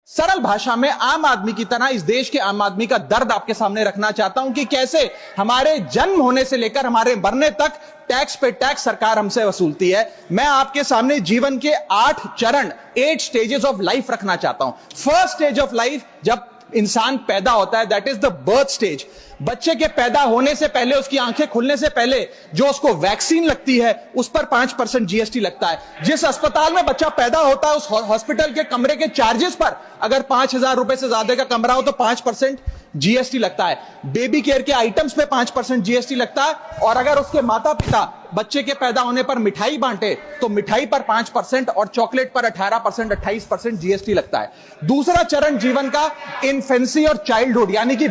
सरल भाषा में आम आदमी की तरह इस देश के आम आदमी का दर्द आपके सामने रखना चाहता हूं कि कैसे हमारे जन्म होने से लेकर हमारे मरने तक टैक्स पे टैक्स सरकार हमसे वसूलती है। मैं आपके सामने जीवन के 8 चरण 8 स्टेजेस ऑफ लाइफ रखना चाहता हूं। फर्स्ट स्टेज ऑफ लाइफ, जब इंसान पैदा होता है, that is the birth stage. बच्चे के पैदा होने से पहले, उसकी आंखें खुलने से पहले जो उसको वैक्सीन लगती है उस पर 5% जीएसटी लगता है। जिस अस्पताल में बच्चा पैदा होता है उस हॉस्पिटल के कमरे के चार्जेस पर अगर 5,000 रुपए से ज्यादा का कमरा हो तो 5% जीएसटी लगता है। बेबी केयर के आइटम्स पे 5% जीएसटी लगता है। और अगर उसके माता पिता बच्चे के पैदा होने पर मिठाई बांटे तो मिठाई पर 5% और चॉकलेट पर 18%, 28% जीएसटी लगता है। दूसरा चरण जीवन का इन्फेंसी और चाइल्डहुड यानी कि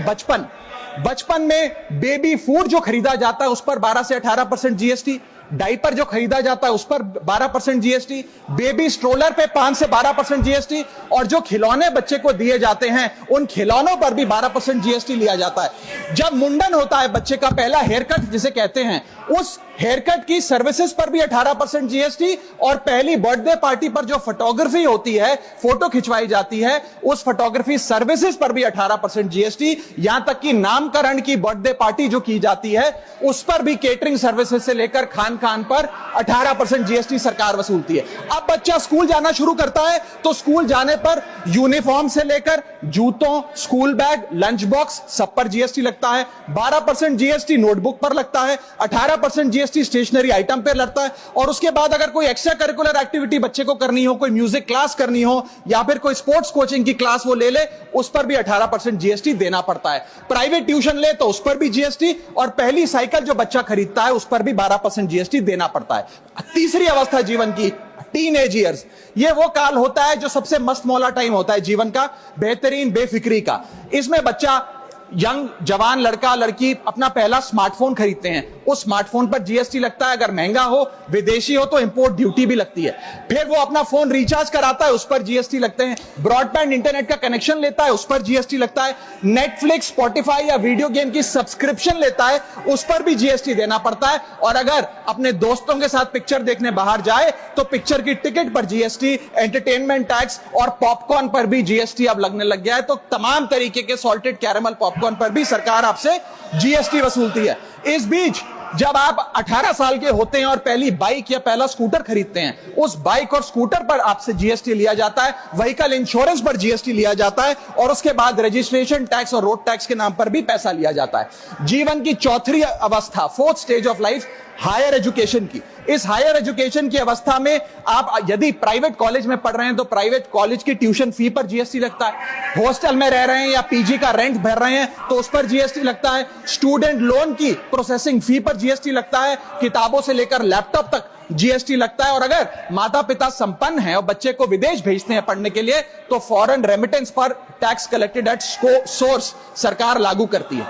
बचपन में बेबी फूड जो खरीदा जाता है उस पर 12 से 18% जीएसटी, डाइपर जो खरीदा जाता है उस पर 12% जीएसटी, बेबी स्ट्रोलर पे 5 से 12% जीएसटी, और जो खिलौने बच्चे को दिए जाते हैं उन खिलौनों पर भी 12% जीएसटी लिया जाता है। जब मुंडन होता है बच्चे का, पहला हेयर कट जिसे कहते हैं, उस हेयर कट की सर्विसेज पर भी 18% जीएसटी, और पहली बर्थडे पार्टी पर जो फोटोग्राफी होती है, फोटो खिंचवाई जाती है, उस फोटोग्राफी सर्विसेज पर भी 18% जीएसटी। यहां तक कि नामकरण की बर्थडे पार्टी जो की जाती है उस पर भी केटरिंग सर्विसेज से लेकर खान पर 18% जीएसटी सरकार वसूलती है। अब बच्चा स्कूल जाना शुरू करता है तो स्कूल जाने पर यूनिफॉर्म से लेकर जूतों, स्कूल बैग, लंच बॉक्स सब पर जीएसटी लगता है। 12% जीएसटी नोटबुक पर लगता है, 18% जीएसटी स्टेशनरी आइटम पर लगता है। और उसके बाद अगर कोई एक्स्ट्रा करिकुलर एक्टिविटी बच्चे को करनी हो, कोई म्यूजिक क्लास करनी हो या फिर कोई स्पोर्ट्स कोचिंग की क्लास वो ले ले, उस पर भी 18% जीएसटी देना पड़ता है। प्राइवेट ट्यूशन ले तो उस पर भी जीएसटी, और पहली साइकिल जो बच्चा खरीदता है उस पर भी 12% जीएसटी देना पड़ता है। तीसरी अवस्था जीवन की, टीनेज ईयर्स, ये वो काल होता है जो सबसे मस्त मौला टाइम होता है जीवन का, बेहतरीन बेफिक्री का। इसमें बच्चा, यंग जवान लड़का लड़की अपना पहला स्मार्टफोन खरीदते हैं। उस स्मार्टफोन पर जीएसटी लगता है, अगर महंगा हो, विदेशी हो तो इंपोर्ट ड्यूटी भी लगती है। फिर वो अपना फोन रिचार्ज कराता है, उस पर जीएसटी लगते हैं। ब्रॉडबैंड इंटरनेट का कनेक्शन लेता है, उस पर जीएसटी लगता है। नेटफ्लिक्स, स्पॉटिफाई या वीडियो गेम की सब्सक्रिप्शन लेता है, उस पर भी जीएसटी देना पड़ता है। और अगर अपने दोस्तों के साथ पिक्चर देखने बाहर जाए तो पिक्चर की टिकट पर जीएसटी, एंटरटेनमेंट टैक्स और पॉपकॉर्न पर भी जीएसटी अब लगने लग गया है। तो तमाम तरीके के सॉल्टेड कैरेमल पॉपकॉर्न पर भी सरकार आपसे जीएसटी वसूलती है। इस बीच जब आप 18 साल के होते हैं और पहली बाइक या पहला स्कूटर खरीदते हैं, उस बाइक और स्कूटर पर आपसे जीएसटी लिया जाता है, व्हीकल इंश्योरेंस पर जीएसटी लिया जाता है, और उसके बाद रजिस्ट्रेशन टैक्स और रोड टैक्स के नाम पर भी पैसा लिया जाता है। जीवन की चौथी अवस्था, fourth stage of life, higher education की। इस हायर एजुकेशन की अवस्था में आप यदि प्राइवेट कॉलेज में पढ़ रहे हैं तो प्राइवेट कॉलेज की ट्यूशन फी पर जीएसटी लगता है। हॉस्टल में रह रहे हैं या पीजी का रेंट भर रहे हैं तो उस पर जीएसटी लगता है। स्टूडेंट लोन की प्रोसेसिंग फी पर जीएसटी लगता है। किताबों से लेकर लैपटॉप तक जीएसटी लगता है। और अगर माता पिता संपन्न हैं और बच्चे को विदेश भेजते हैं पढ़ने के लिए तो फॉरेन रेमिटेंस पर टैक्स कलेक्टेड एट सोर्स सरकार लागू करती है।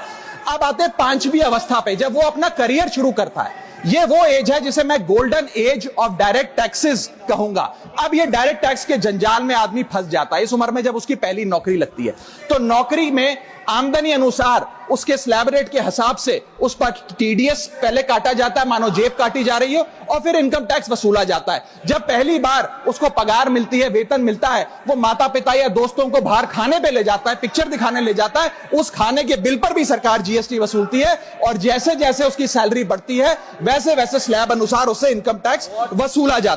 अब आते हैं 5वीं अवस्था पे, जब वो अपना करियर शुरू करता है। ये वो एज है जिसे मैं golden age of direct taxes कहूंगा। अब ये डायरेक्ट टैक्स के जंजाल में आदमी फंस जाता है इस उम्र में, जब उसकी पहली नौकरी लगती है। तो नौकरी में आमदनी अनुसार उसके स्लैब रेट के हिसाब से उस पर टीडीएस पहले काटा जाता है, मानो जेब काटी जा रही हो, और फिर इनकम टैक्स वसूला जाता है। जब पहली बार उसको पगार मिलती है, वेतन मिलता है, वो माता पिता या दोस्तों को बाहर खाने पे ले जाता है, पिक्चर दिखाने ले जाता है, उस खाने के बिल पर भी सरकार जीएसटी वसूलती है। और जैसे जैसे उसकी सैलरी बढ़ती है वैसे वैसे स्लैब अनुसार उससे इनकम टैक्स वसूला जाता है।